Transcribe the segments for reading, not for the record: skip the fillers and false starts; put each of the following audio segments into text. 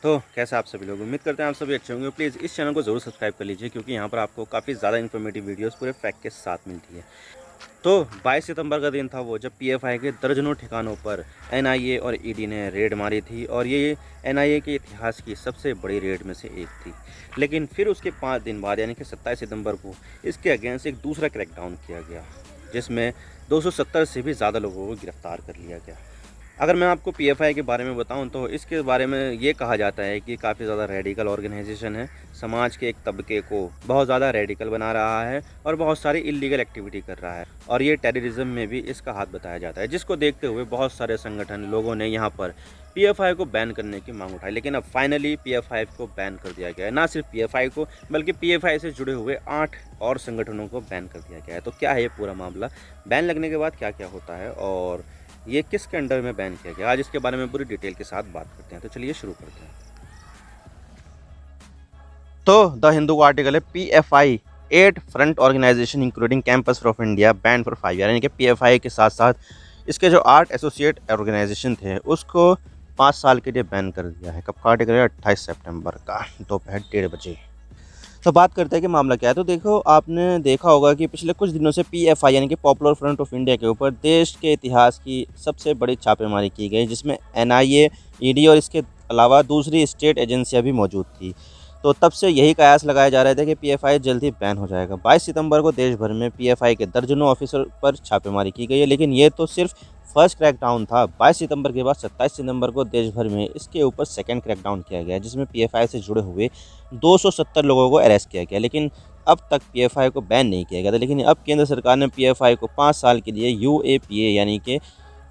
तो कैसे आप सभी लोग, उम्मीद करते हैं आप सभी अच्छे होंगे। प्लीज़ इस चैनल को ज़रूर सब्सक्राइब कर लीजिए क्योंकि यहाँ पर आपको काफ़ी ज़्यादा इन्फॉर्मेटिव वीडियोस पूरे फैक्ट के साथ मिलती है। तो 22 सितंबर का दिन था वो जब पीएफआई के दर्जनों ठिकानों पर एनआईए और ईडी ने रेड मारी थी और ये एनआईए के इतिहास की सबसे बड़ी रेड में से एक थी। लेकिन फिर उसके 5 दिन बाद यानी कि 27 सितंबर को इसके अगेंस्ट एक दूसरा क्रैकडाउन किया गया जिसमें 270 से भी ज़्यादा लोगों को गिरफ्तार कर लिया गया। अगर मैं आपको पीएफआई के बारे में बताऊं तो इसके बारे में ये कहा जाता है कि काफ़ी ज़्यादा रेडिकल ऑर्गेनाइजेशन है, समाज के एक तबके को बहुत ज़्यादा रेडिकल बना रहा है और बहुत सारी इलीगल एक्टिविटी कर रहा है और ये टेररिज्म में भी इसका हाथ बताया जाता है, जिसको देखते हुए बहुत सारे संगठन लोगों ने यहाँ पर पीएफआई को बैन करने की मांग उठाई। लेकिन अब फाइनली पीएफआई को बैन कर दिया गया है। ना सिर्फ पीएफआई को बल्कि पीएफआई से जुड़े हुए 8 और संगठनों को बैन कर दिया गया है। तो क्या है ये पूरा मामला, बैन लगने के बाद क्या क्या होता है और ये किसके अंडर में बैन किया गया, आज इसके बारे में पूरी डिटेल के साथ बात करते हैं। तो चलिए शुरू करते हैं। तो द हिंदू का आर्टिकल है PFI 8 front organisation including campus of India ban for 5 year, यानी कि पीएफआई के साथ साथ इसके जो 8 एसोसिएट ऑर्गेनाइजेशन थे उसको 5 साल के लिए बैन कर दिया है। कब का आर्टिकल है? 28 सितंबर का दोपहर 1:30 बजे। तो बात करते हैं कि मामला क्या है। तो देखो, आपने देखा होगा कि पिछले कुछ दिनों से पीएफआई यानी कि पॉपुलर फ्रंट ऑफ इंडिया के ऊपर देश के इतिहास की सबसे बड़ी छापेमारी की गई, जिसमें एनआईए, ईडी और इसके अलावा दूसरी स्टेट एजेंसियां भी मौजूद थी। तो तब से यही कयास लगाए जा रहे थे कि पीएफआई जल्द ही बैन हो जाएगा। 22 सितंबर को देश भर में पीएफआई के दर्जनों ऑफिसर पर छापेमारी की गई है, लेकिन ये तो सिर्फ फर्स्ट क्रैकडाउन था। 22 सितंबर के बाद 27 सितंबर को देश भर में इसके ऊपर सेकंड क्रैकडाउन किया गया, जिसमें पीएफआई से जुड़े हुए 270 लोगों को अरेस्ट किया गया। लेकिन अब तक पीएफआई को बैन नहीं किया गया था, लेकिन अब केंद्र सरकार ने पीएफआई को 5 साल के लिए यूएपीए यानी कि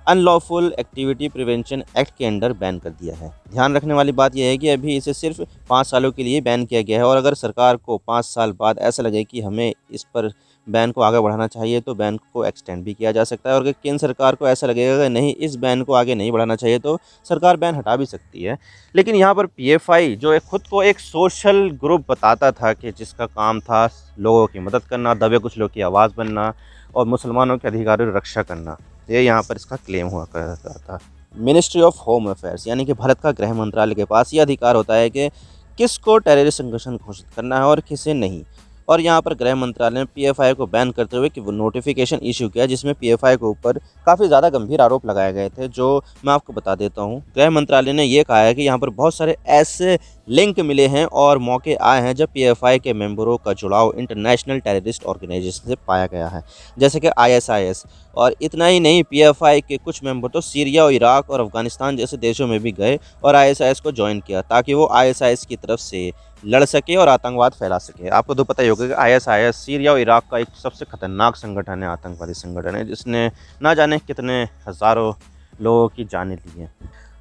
अनलॉफुल एक्टिविटी प्रिवेंशन एक्ट के अंडर बैन कर दिया है। ध्यान रखने वाली बात यह है कि अभी इसे सिर्फ 5 सालों के लिए बैन किया गया है और अगर सरकार को 5 साल बाद ऐसा लगे कि हमें इस पर बैन को आगे बढ़ाना चाहिए तो बैन को एक्सटेंड भी किया जा सकता है। और अगर केंद्र सरकार को ऐसा लगेगा कि नहीं, इस बैन को आगे नहीं बढ़ाना चाहिए, तो सरकार बैन हटा भी सकती है। लेकिन यहाँ पर पीएफआई जो है खुद को एक सोशल ग्रुप बताता था कि जिसका काम था लोगों की मदद करना, दबे कुचलों की आवाज़ बनना और मुसलमानों के अधिकारों की रक्षा करना, ये यहाँ पर इसका क्लेम हुआ करता था। मिनिस्ट्री ऑफ होम अफेयर्स यानी कि भारत का गृह मंत्रालय के पास ये अधिकार होता है कि किसको टेररिस्ट संगठन घोषित करना है और किसे नहीं। और यहाँ पर गृह मंत्रालय ने पीएफआई को बैन करते हुए कि वो नोटिफिकेशन इशू किया, जिसमें पीएफआई के ऊपर काफ़ी ज़्यादा गंभीर आरोप लगाए गए थे, जो मैं आपको बता देता हूँ। गृह मंत्रालय ने ये कहा है कि यहाँ पर बहुत सारे ऐसे लिंक मिले हैं और मौके आए हैं जब पीएफआई के मेंबरों का जुड़ाव इंटरनेशनल टेररिस्ट ऑर्गेनाइजेशन से पाया गया है, जैसे कि आईएसआईएस। और इतना ही नहीं, पीएफआई के कुछ मेंबर तो सीरिया और इराक और अफगानिस्तान जैसे देशों में भी गए और आईएसआईएस को ज्वाइन किया ताकि वो आईएसआईएस की तरफ से लड़ सके और आतंकवाद फैला सके। आपको तो पता ही होगा कि आईएसआईएस सीरिया और इराक का एक सबसे खतरनाक संगठन है, आतंकवादी संगठन है, जिसने ना जाने कितने हज़ारों लोगों की जानें ली हैं।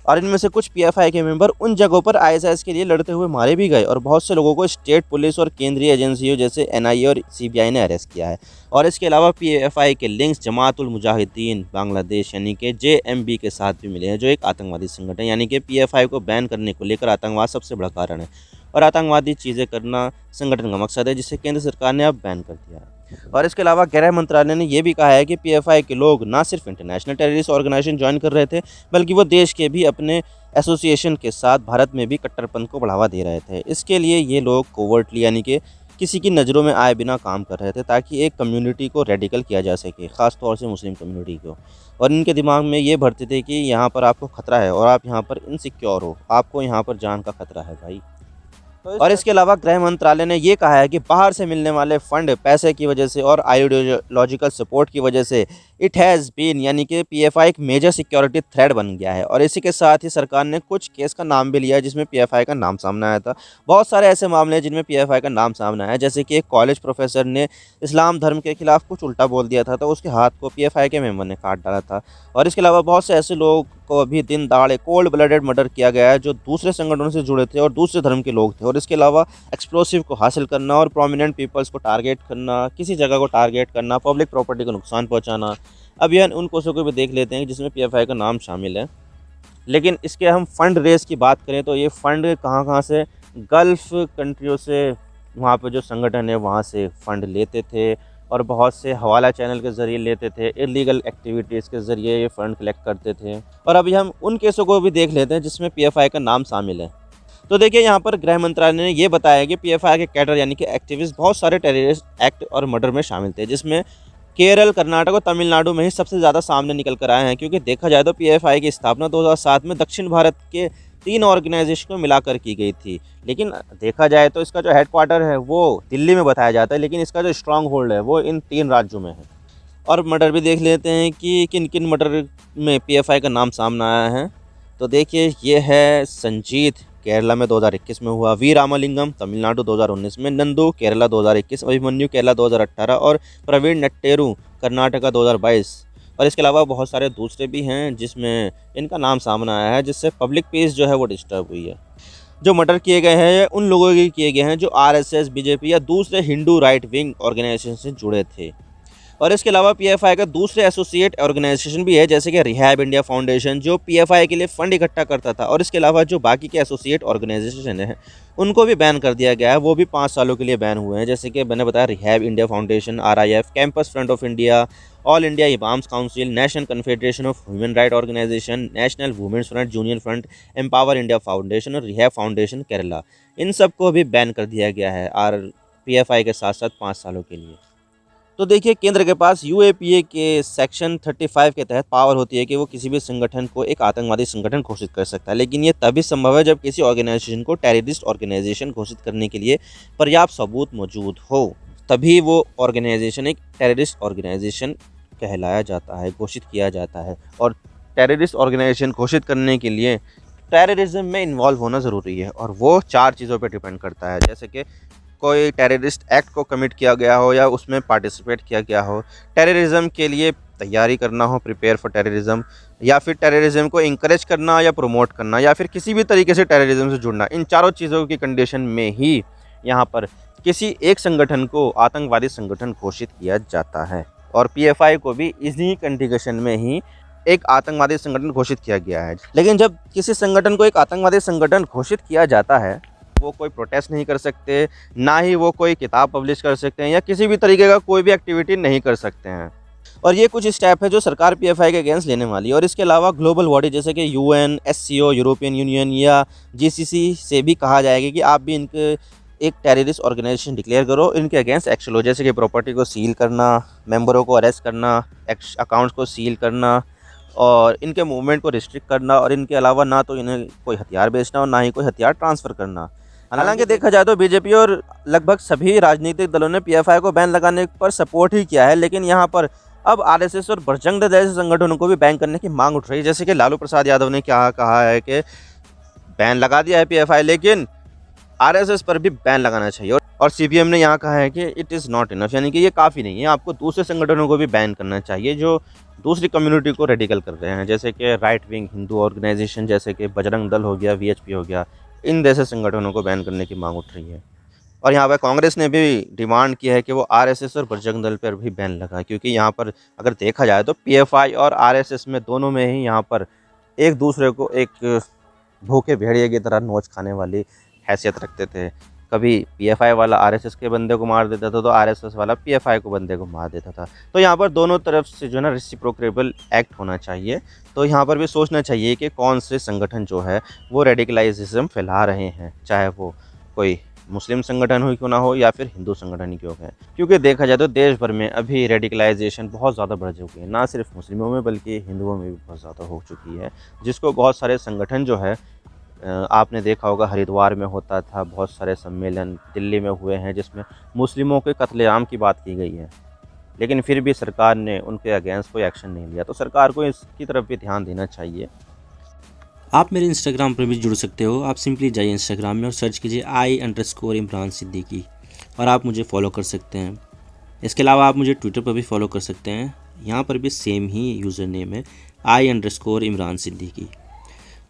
और इनमें से कुछ पीएफआई के मेंबर उन जगहों पर आईएसआईएस के लिए लड़ते हुए मारे भी गए और बहुत से लोगों को स्टेट पुलिस और केंद्रीय एजेंसियों जैसे एनआईए और सीबीआई ने अरेस्ट किया है। और इसके अलावा पीएफआई के लिंक्स जमातुल मुजाहिदीन बांग्लादेश यानी कि जेएमबी के साथ भी मिले हैं, जो एक आतंकवादी संगठन। यानी कि पीएफआई को बैन करने को लेकर आतंकवाद सबसे बड़ा कारण है और आतंकवादी चीज़ें करना संगठन का मकसद है, जिसे केंद्र सरकार ने अब बैन कर दिया है। और इसके अलावा गृह मंत्रालय ने यह भी कहा है कि पीएफआई के लोग ना सिर्फ इंटरनेशनल टेररिस्ट ऑर्गेनाइजेशन ज्वाइन कर रहे थे, बल्कि वो देश के भी अपने एसोसिएशन के साथ भारत में भी कट्टरपंथ को बढ़ावा दे रहे थे। इसके लिए ये लोग कोवर्टली यानी कि किसी की नज़रों में आए बिना काम कर रहे थे ताकि एक कम्युनिटी को रेडिकल किया जा सके, ख़ास तौर से मुस्लिम कम्युनिटी को। और इनके दिमाग में ये भरते थे कि यहाँ पर आपको ख़तरा है और आप यहाँ पर इनसिक्योर हो, आपको यहाँ पर जान का खतरा है भाई। और इसके अलावा गृह मंत्रालय ने ये कहा है कि बाहर से मिलने वाले फंड, पैसे की वजह से और आइडियोलॉजिकल सपोर्ट की वजह से इट हैज़ बीन यानी कि पीएफआई एक मेजर सिक्योरिटी थ्रेट बन गया है। और इसी के साथ ही सरकार ने कुछ केस का नाम भी लिया है जिसमें पीएफआई का नाम सामने आया था। बहुत सारे ऐसे मामले हैं जिनमें पीएफआई का नाम सामने आया है, जैसे कि एक कॉलेज प्रोफेसर ने इस्लाम धर्म के खिलाफ कुछ उल्टा बोल दिया था तो उसके हाथ को पीएफआई के मेंबर ने काट डाला था। और इसके अलावा बहुत से ऐसे लोग को अभी दिन दहाड़े कोल्ड ब्लडेड मर्डर किया गया है जो दूसरे संगठनों से जुड़े थे और दूसरे धर्म के लोग थे। और इसके अलावा एक्सप्लोसिव को हासिल करना और प्रोमिनेंट पीपल्स को टारगेट करना, किसी जगह को टारगेट करना, पब्लिक प्रॉपर्टी को नुकसान पहुंचाना। अब यह उन केसों को भी देख लेते हैं जिसमें पीएफआई का नाम शामिल है। लेकिन इसके हम फ़ंड रेस की बात करें तो ये फ़ंड कहाँ से, गल्फ़ कंट्रियों से, वहाँ पर जो संगठन है वहाँ से फ़ंड लेते थे और बहुत से हवाला चैनल के ज़रिए लेते थे, इलीगल एक्टिविटीज़ के ज़रिए ये फ़ंड कलेक्ट करते थे। और अभी हम उन केसों को भी देख लेते हैं जिसमें पीएफआई का नाम शामिल है। तो देखिए यहाँ पर गृह मंत्रालय ने ये बताया कि पीएफआई के कैडर यानी कि एक्टिविस्ट बहुत सारे टेररिस्ट एक्ट और मर्डर में शामिल थे, जिसमें केरल, कर्नाटक और तमिलनाडु में ही सबसे ज़्यादा सामने निकल कर आए हैं। क्योंकि देखा जाए तो पीएफआई की स्थापना 2007 में दक्षिण भारत के 3 ऑर्गेनाइजेशन को मिलाकर की गई थी। लेकिन देखा जाए तो इसका जो हेडक्वार्टर है वो दिल्ली में बताया जाता है, लेकिन इसका जो स्ट्रॉन्ग होल्ड है वो इन 3 राज्यों में है। और मर्डर भी देख लेते हैं कि किन किन मर्डर में पीएफआई का नाम सामने आया है। तो देखिए ये है संजीत, केरला में 2021 में हुआ, वी रामालिंगम तमिलनाडु 2019 में, नंदू केरला 2021, अभिमन्यु केरला 2018 और प्रवीण नट्टेरू कर्नाटका 2022। और इसके अलावा बहुत सारे दूसरे भी हैं जिसमें इनका नाम सामने आया है, जिससे पब्लिक पीस जो है वो डिस्टर्ब हुई है। जो मर्डर किए गए हैं उन लोगों के किए गए हैं जो आरएसएस, बीजेपी या दूसरे हिंदू राइट विंग ऑर्गेनाइजेशन से जुड़े थे। और इसके अलावा पीएफआई का दूसरे एसोसिएट ऑर्गेनाइजेशन भी है, जैसे कि रिहैब इंडिया फाउंडेशन, जो पीएफआई के लिए फंड इकट्ठा करता था। और इसके अलावा जो बाकी के एसोसिएट ऑर्गेनाइजेशन हैं उनको भी बैन कर दिया गया है, वो भी 5 सालों के लिए बैन हुए हैं। जैसे कि मैंने बताया rehab India foundation, RIF, campus front of India, all India imams council, national confederation of human right organisation, national women's front, junior front, empower India foundation और रिहैब फाउंडेशन केरला, इन सबको भी बैन कर दिया गया है और पीएफआई के साथ साथ 5 सालों के लिए। तो देखिए केंद्र के पास यूएपीए के सेक्शन 35 के तहत पावर होती है कि वो किसी भी संगठन को एक आतंकवादी संगठन घोषित कर सकता है। लेकिन ये तभी संभव है जब किसी ऑर्गेनाइजेशन को टेररिस्ट ऑर्गेनाइजेशन घोषित करने के लिए पर्याप्त सबूत मौजूद हो, तभी वो ऑर्गेनाइजेशन एक टेररिस्ट ऑर्गेनाइजेशन कहलाया जाता है, घोषित किया जाता है। और टेररिस्ट ऑर्गेनाइजेशन घोषित करने के लिए टेररिज्म में इन्वॉल्व होना ज़रूरी है, और वो 4 चीज़ों पर डिपेंड करता है। जैसे कि कोई टेररिस्ट एक्ट को कमिट किया गया हो या उसमें पार्टिसिपेट किया गया हो, टेररिज्म के लिए तैयारी करना हो, प्रिपेयर फॉर टेररिज्म, या फिर टेररिज्म को इंकरेज करना या प्रमोट करना, या फिर किसी भी तरीके से टेररिज्म से जुड़ना। इन चारों चीज़ों की कंडीशन में ही यहाँ पर किसी एक संगठन को आतंकवादी संगठन घोषित किया जाता है। और पीएफआई को भी इसी कंडीशन में ही एक आतंकवादी संगठन घोषित किया गया है। लेकिन जब किसी संगठन को एक आतंकवादी संगठन घोषित किया जाता है, वो कोई प्रोटेस्ट नहीं कर सकते, ना ही वो कोई किताब पब्लिश कर सकते हैं या किसी भी तरीके का कोई भी एक्टिविटी नहीं कर सकते हैं। और ये कुछ स्टेप है जो सरकार पीएफआई के अगेंस्ट लेने वाली है। और इसके अलावा ग्लोबल बॉडी जैसे कि यूएन, एससीओ, यूरोपियन यूनियन या जीसीसी से भी कहा जाएगा कि आप भी इनके एक टेररिस्ट ऑर्गेनाइजेशन डिक्लेयर करो, इनके अगेंस्ट एक्शन लो। जैसे कि प्रॉपर्टी को सील करना, मेंबरों को अरेस्ट करना, अकाउंट्स को सील करना और इनके मूवमेंट को रिस्ट्रिक्ट करना। और इनके अलावा ना तो इन्हें कोई हथियार बेचना और ना ही कोई हथियार ट्रांसफ़र करना। हालांकि देखा जाए तो बीजेपी और लगभग सभी राजनीतिक दलों ने पीएफआई को बैन लगाने पर सपोर्ट ही किया है। लेकिन यहाँ पर अब आरएसएस और बजरंग दल जैसे संगठनों को भी बैन करने की मांग उठ रही है। जैसे कि लालू प्रसाद यादव ने क्या कहा है कि बैन लगा दिया है पीएफआई, लेकिन आरएसएस पर भी बैन लगाना चाहिए। और सीपीएम ने यहाँ कहा है कि इट इज़ नॉट इनफ, यानी कि ये काफ़ी नहीं है, आपको दूसरे संगठनों को भी बैन करना चाहिए जो दूसरी कम्युनिटी को रेडिकल कर रहे हैं। जैसे कि राइट विंग हिंदू ऑर्गेनाइजेशन, जैसे कि बजरंग दल हो गया, वीएचपी हो गया, इन जैसे संगठनों को बैन करने की मांग उठ रही है। और यहाँ पर कांग्रेस ने भी डिमांड की है कि वो आरएसएस और बजरंग दल पर भी बैन लगाए, क्योंकि यहाँ पर अगर देखा जाए तो पीएफआई और आरएसएस में दोनों में ही यहाँ पर एक दूसरे को एक भूखे भेड़िए की तरह नोच खाने वाली हैसियत रखते थे। कभी पीएफआई वाला आरएसएस के बंदे को मार देता था तो आरएसएस वाला पीएफआई को बंदे को मार देता था। तो यहाँ पर दोनों तरफ से जो है ना रेसिप्रोकेबल एक्ट होना चाहिए। तो यहाँ पर भी सोचना चाहिए कि कौन से संगठन जो है वो रेडिकलाइजेशन फैला रहे हैं, चाहे वो कोई मुस्लिम संगठन हो क्यों ना हो या फिर हिंदू संगठन ही क्यों है। क्योंकि देखा जाए तो देश भर में अभी रेडिकलाइजेशन बहुत ज़्यादा बढ़ चुकी है, ना सिर्फ मुस्लिमों में बल्कि हिंदुओं में भी बहुत ज़्यादा हो चुकी है, जिसको बहुत सारे संगठन जो है आपने देखा होगा हरिद्वार में होता था, बहुत सारे सम्मेलन दिल्ली में हुए हैं जिसमें मुस्लिमों के कत्लेआम की बात की गई है, लेकिन फिर भी सरकार ने उनके अगेंस्ट कोई एक्शन नहीं लिया। तो सरकार को इसकी तरफ भी ध्यान देना चाहिए। आप मेरे इंस्टाग्राम पर भी जुड़ सकते हो। आप सिंपली जाइए इंस्टाग्राम में और सर्च कीजिए I_इमरान सिद्दीकी और आप मुझे फॉलो कर सकते हैं। इसके अलावा आप मुझे ट्विटर पर भी फॉलो कर सकते हैं, यहाँ पर भी सेम ही यूज़र नेम है I_इमरान सिद्दीकी।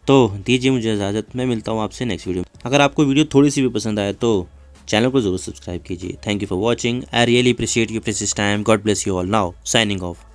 तो दीजिए मुझे इजाज़त, मैं मिलता हूँ आपसे नेक्स्ट वीडियो में। अगर आपको वीडियो थोड़ी सी भी पसंद आए तो चैनल को ज़रूर सब्सक्राइब कीजिए। Thank you for watching. I really appreciate you precious time. God bless you all. Now signing off.